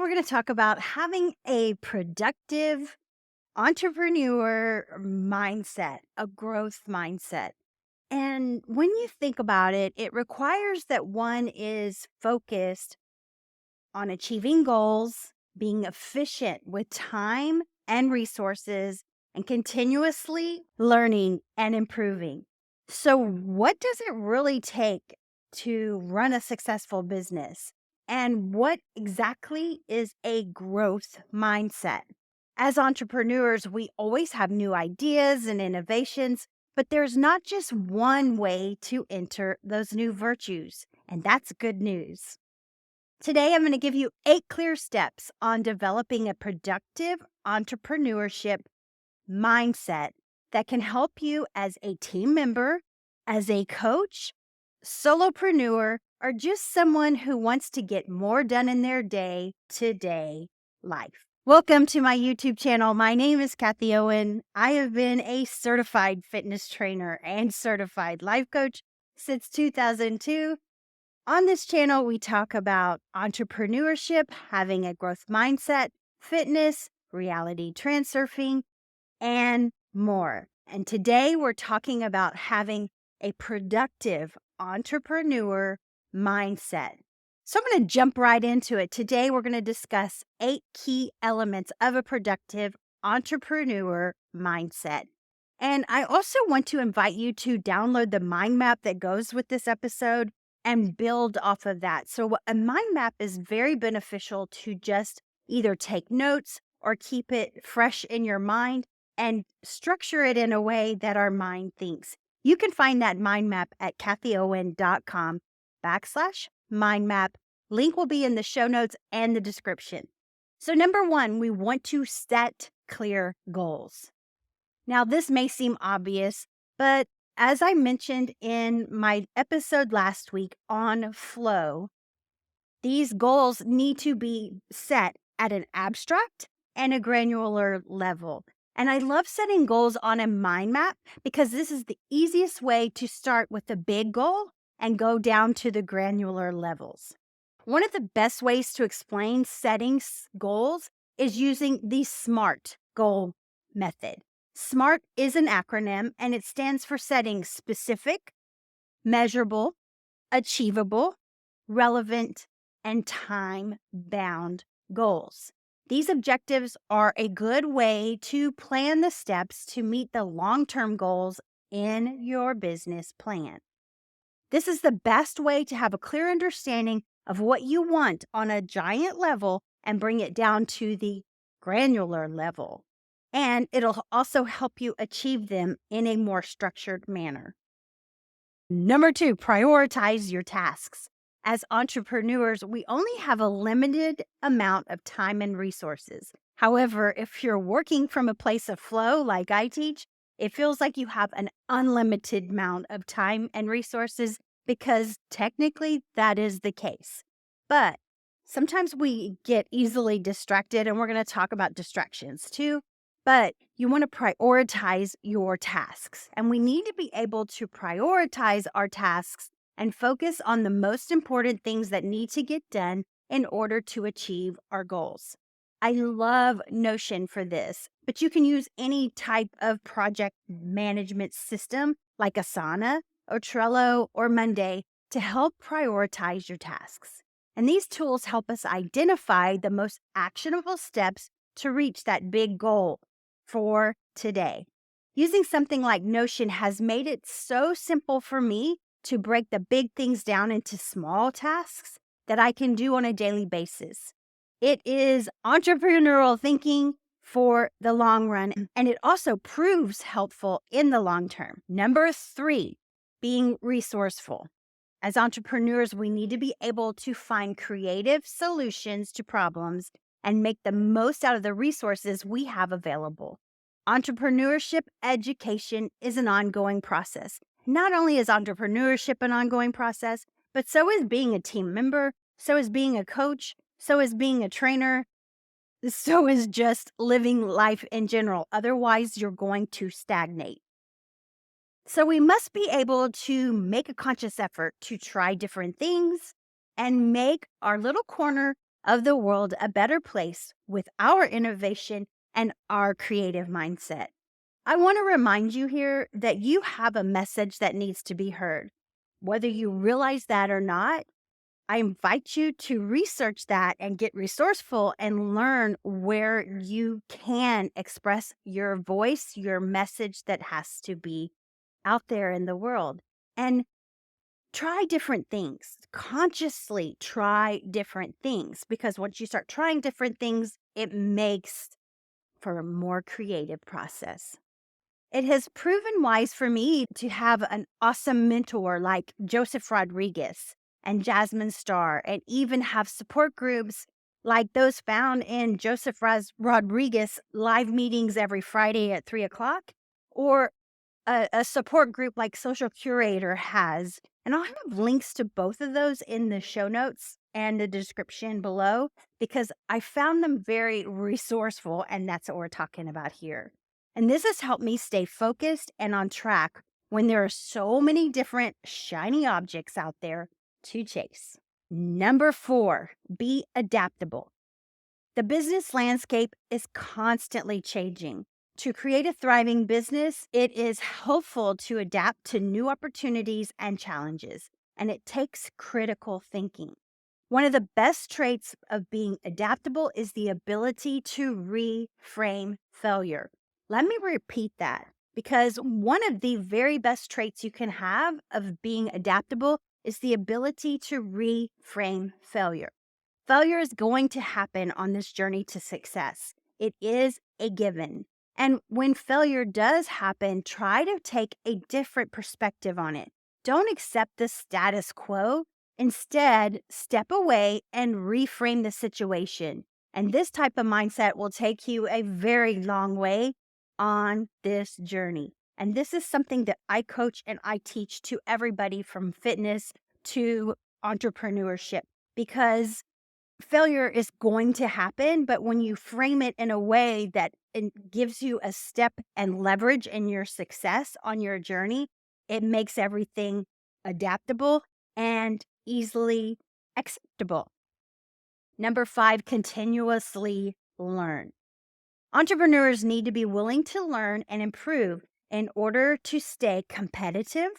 we're going to talk about having a productive entrepreneur mindset, a growth mindset. And when you think about it, it requires that one is focused on achieving goals, being efficient with time and resources, and continuously learning and improving. So, what does it really take to run a successful business? And what exactly is a growth mindset? As entrepreneurs, we always have new ideas and innovations, but there's not just one way to enter those new virtues. And that's good news. Today, I'm going to give you 8 clear steps on developing a productive entrepreneurship mindset that can help you as a team member, as a coach, solopreneur, or just someone who wants to get more done in their day-to-day life. Welcome to my YouTube channel. My name is Kathy Owen. I have been a certified fitness trainer and certified life coach since 2002. On this channel, we talk about entrepreneurship, having a growth mindset, fitness, reality transurfing, and more. And today we're talking about having a productive entrepreneur mindset. So I'm going to jump right into it. Today we're going to discuss 8 key elements of a productive entrepreneur mindset. And I also want to invite you to download the mind map that goes with this episode and build off of that. So a mind map is very beneficial to just either take notes or keep it fresh in your mind and structure it in a way that our mind thinks. You can find that mind map at kathyowen.com/mind map. Link will be in the show notes and the description. So number 1, we want to set clear goals. Now, this may seem obvious, but as I mentioned in my episode last week on flow, these goals need to be set at an abstract and a granular level. And I love setting goals on a mind map because this is the easiest way to start with the big goal and go down to the granular levels. One of the best ways to explain setting goals is using the SMART goal method. SMART is an acronym and it stands for setting specific, measurable, achievable, relevant, and time-bound goals. These objectives are a good way to plan the steps to meet the long-term goals in your business plan. This is the best way to have a clear understanding of what you want on a giant level and bring it down to the granular level. And it'll also help you achieve them in a more structured manner. Number 2, prioritize your tasks. As entrepreneurs, we only have a limited amount of time and resources. However, if you're working from a place of flow like I teach, it feels like you have an unlimited amount of time and resources because technically that is the case. But sometimes we get easily distracted, and we're going to talk about distractions too. But you want to prioritize your tasks, and we need to be able to prioritize our tasks and focus on the most important things that need to get done in order to achieve our goals. I love Notion for this, but you can use any type of project management system like Asana or Trello or Monday to help prioritize your tasks. And these tools help us identify the most actionable steps to reach that big goal for today. Using something like Notion has made it so simple for me to break the big things down into small tasks that I can do on a daily basis. It is entrepreneurial thinking for the long run, and it also proves helpful in the long term. Number 3, being resourceful. As entrepreneurs, we need to be able to find creative solutions to problems and make the most out of the resources we have available. Entrepreneurship education is an ongoing process. Not only is entrepreneurship an ongoing process, but so is being a team member, so is being a coach, so is being a trainer, so is just living life in general. Otherwise, you're going to stagnate. So we must be able to make a conscious effort to try different things and make our little corner of the world a better place with our innovation and our creative mindset. I want to remind you here that you have a message that needs to be heard. Whether you realize that or not, I invite you to research that and get resourceful and learn where you can express your voice, your message that has to be out there in the world. And try different things. Consciously try different things, because once you start trying different things, it makes for a more creative process. It has proven wise for me to have an awesome mentor like Joseph Rodriguez and Jasmine Starr, and even have support groups like those found in Joseph Rodriguez live meetings every Friday at 3 o'clock, or a support group like Social Curator has. And I'll have links to both of those in the show notes and the description below, because I found them very resourceful, and that's what we're talking about here. And this has helped me stay focused and on track when there are so many different shiny objects out there to chase. Number 4, be adaptable. The business landscape is constantly changing. To create a thriving business, it is helpful to adapt to new opportunities and challenges, and it takes critical thinking. One of the best traits of being adaptable is the ability to reframe failure. Let me repeat that, because one of the very best traits you can have of being adaptable is the ability to reframe failure. Failure is going to happen on this journey to success. It is a given. And when failure does happen, try to take a different perspective on it. Don't accept the status quo. Instead, step away and reframe the situation. And this type of mindset will take you a very long way on this journey. And this is something that I coach and I teach to everybody from fitness to entrepreneurship, because failure is going to happen, but when you frame it in a way that it gives you a step and leverage in your success on your journey, it makes everything adaptable and easily acceptable. Number 5, continuously learn. Entrepreneurs need to be willing to learn and improve in order to stay competitive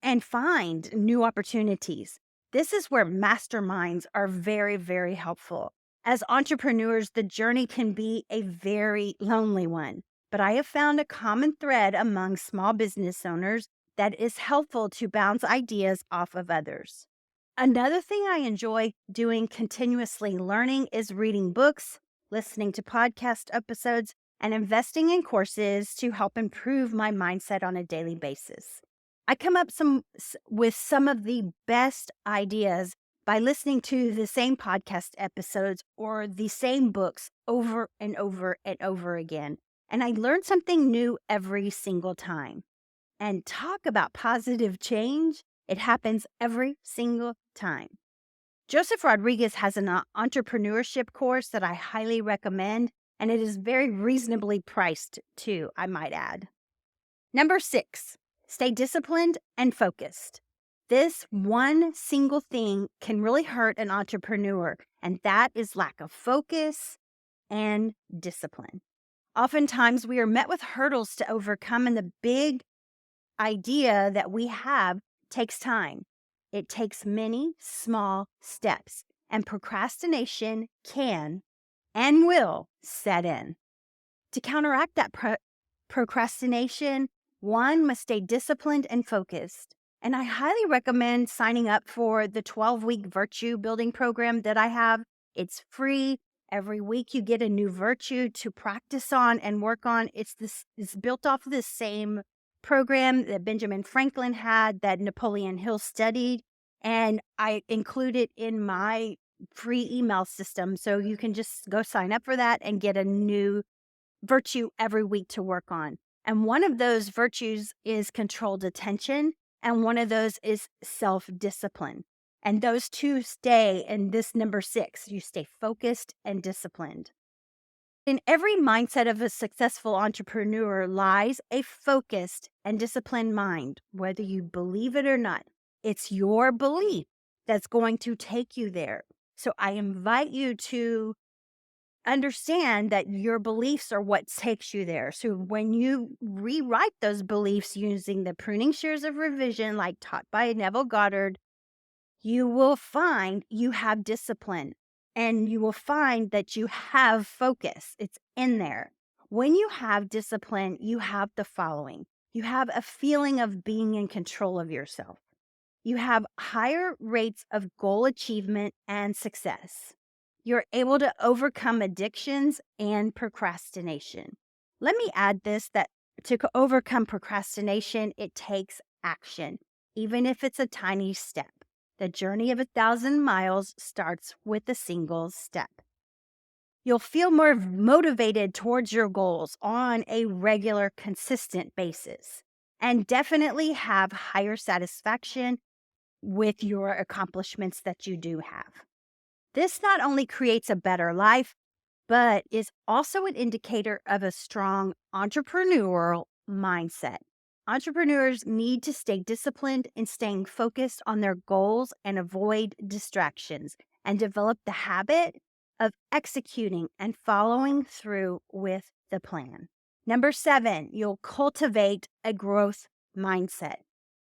and find new opportunities. This is where masterminds are very, very helpful. As entrepreneurs, the journey can be a very lonely one, but I have found a common thread among small business owners that is helpful to bounce ideas off of others. Another thing I enjoy doing continuously learning is reading books, listening to podcast episodes, and investing in courses to help improve my mindset on a daily basis. I come up with some of the best ideas by listening to the same podcast episodes or the same books over and over and over again. And I learn something new every single time. And talk about positive change, it happens every single time. Joseph Rodriguez has an entrepreneurship course that I highly recommend, and it is very reasonably priced too, I might add. Number 6, stay disciplined and focused. This one single thing can really hurt an entrepreneur, and that is lack of focus and discipline. Oftentimes, we are met with hurdles to overcome, and the big idea that we have takes time. It takes many small steps, and procrastination can and will set in. To counteract that procrastination, one must stay disciplined and focused. And I highly recommend signing up for the 12-week virtue building program that I have. It's free. Every week you get a new virtue to practice on and work on. It's built off of the same program that Benjamin Franklin had, that Napoleon Hill studied, and I include it in my free email system. So you can just go sign up for that and get a new virtue every week to work on. And one of those virtues is controlled attention, and one of those is self-discipline. And those two stay in this number 6. You stay focused and disciplined. In every mindset of a successful entrepreneur lies a focused and disciplined mind, whether you believe it or not. It's your belief that's going to take you there. So I invite you to understand that your beliefs are what takes you there. So when you rewrite those beliefs using the pruning shears of revision, like taught by Neville Goddard, you will find you have discipline and you will find that you have focus. It's in there. When you have discipline, you have the following. You have a feeling of being in control of yourself. You have higher rates of goal achievement and success. You're able to overcome addictions and procrastination. Let me add this, that to overcome procrastination, it takes action, even if it's a tiny step. The journey of 1,000 miles starts with a single step. You'll feel more motivated towards your goals on a regular, consistent basis, and definitely have higher satisfaction with your accomplishments that you do have. This not only creates a better life, but is also an indicator of a strong entrepreneurial mindset. Entrepreneurs need to stay disciplined in staying focused on their goals and avoid distractions, and develop the habit of executing and following through with the plan. Number 7, you'll cultivate a growth mindset.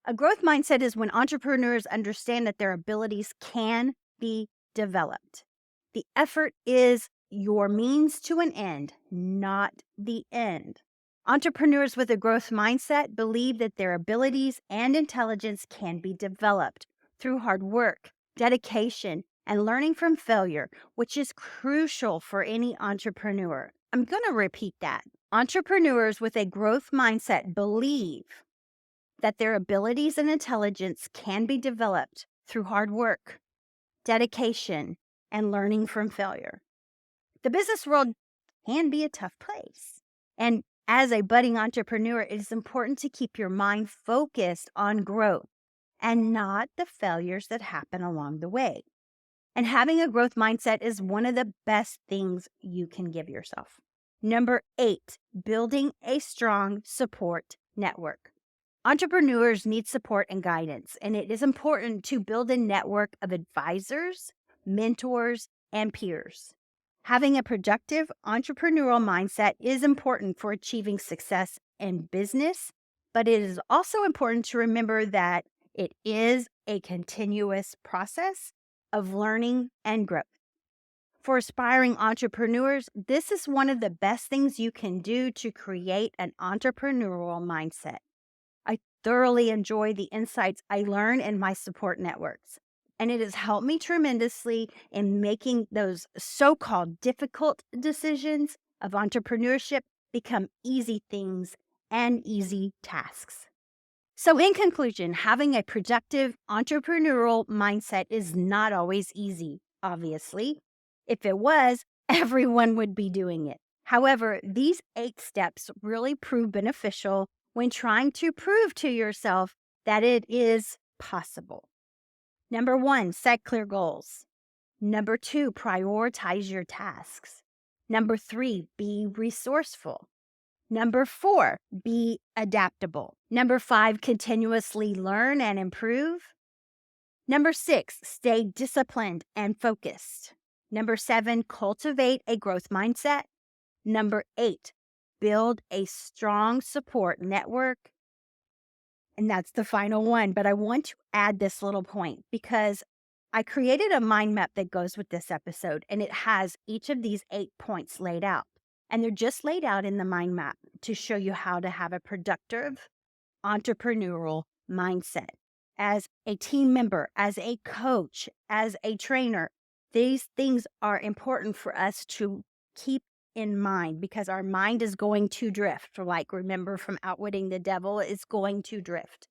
A growth mindset is when entrepreneurs understand that their abilities can be developed. The effort is your means to an end, not the end. Entrepreneurs with a growth mindset believe that their abilities and intelligence can be developed through hard work, dedication, and learning from failure, which is crucial for any entrepreneur. I'm going to repeat that. Entrepreneurs with a growth mindset believe that their abilities and intelligence can be developed through hard work, dedication, and learning from failure. The business world can be a tough place. And as a budding entrepreneur, it is important to keep your mind focused on growth and not the failures that happen along the way. And having a growth mindset is one of the best things you can give yourself. Number 8, building a strong support network. Entrepreneurs need support and guidance, and it is important to build a network of advisors, mentors, and peers. Having a productive entrepreneurial mindset is important for achieving success in business, but it is also important to remember that it is a continuous process of learning and growth. For aspiring entrepreneurs, this is one of the best things you can do to create an entrepreneurial mindset. I thoroughly enjoy the insights I learn in my support networks, and it has helped me tremendously in making those so-called difficult decisions of entrepreneurship become easy things and easy tasks. So in conclusion, having a productive entrepreneurial mindset is not always easy, obviously. If it was, everyone would be doing it. However, these 8 steps really prove beneficial when trying to prove to yourself that it is possible. Number 1, set clear goals. Number 2, prioritize your tasks. Number 3, be resourceful. Number 4, be adaptable. Number 5, continuously learn and improve. Number 6, stay disciplined and focused. Number 7, cultivate a growth mindset. Number 8, build a strong support network. And that's the final one. But I want to add this little point because I created a mind map that goes with this episode, and it has each of these 8 points laid out. And they're just laid out in the mind map to show you how to have a productive entrepreneurial mindset. As a team member, as a coach, as a trainer, these things are important for us to keep in mind because our mind is going to drift. Like, remember from Outwitting the Devil, it's going to drift.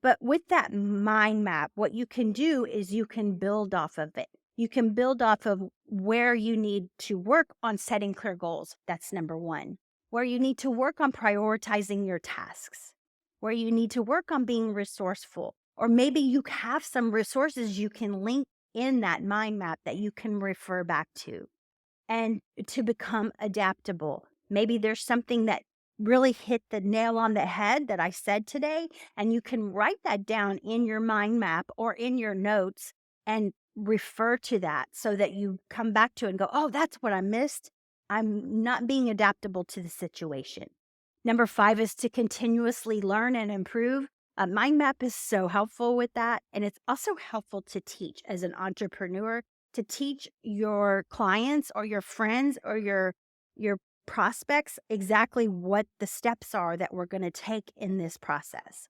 But with that mind map, what you can do is you can build off of it. You can build off of where you need to work on setting clear goals. That's number 1. Where you need to work on prioritizing your tasks. Where you need to work on being resourceful. Or maybe you have some resources you can link in that mind map that you can refer back to. And to become adaptable. Maybe there's something that really hit the nail on the head that I said today, and you can write that down in your mind map or in your notes and refer to that so that you come back to it and go, oh, that's what I missed. I'm not being adaptable to the situation. Number 5 is to continuously learn and improve. A mind map is so helpful with that. And it's also helpful to teach as an entrepreneur, to teach your clients or your friends or your prospects exactly what the steps are that we're going to take in this process.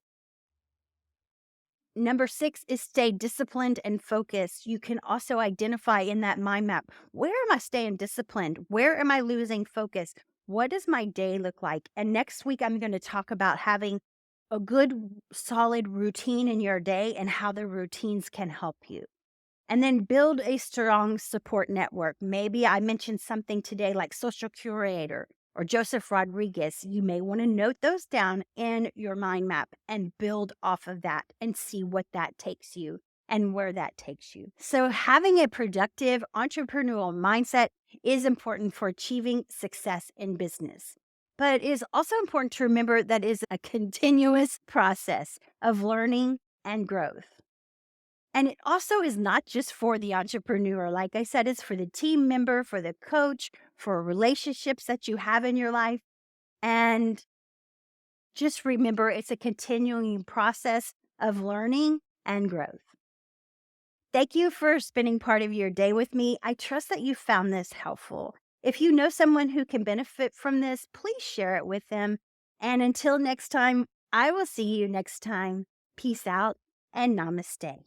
Number 6 is stay disciplined and focused. You can also identify in that mind map, where am I staying disciplined? Where am I losing focus? What does my day look like? And next week, I'm going to talk about having a good, solid routine in your day and how the routines can help you. And then build a strong support network. Maybe I mentioned something today like Social Curator or Joseph Rodriguez. You may want to note those down in your mind map and build off of that and see what that takes you and where that takes you. So, having a productive entrepreneurial mindset is important for achieving success in business. But it is also important to remember that it is a continuous process of learning and growth. And it also is not just for the entrepreneur. Like I said, it's for the team member, for the coach, for relationships that you have in your life. And just remember, it's a continuing process of learning and growth. Thank you for spending part of your day with me. I trust that you found this helpful. If you know someone who can benefit from this, please share it with them. And until next time, I will see you next time. Peace out and namaste.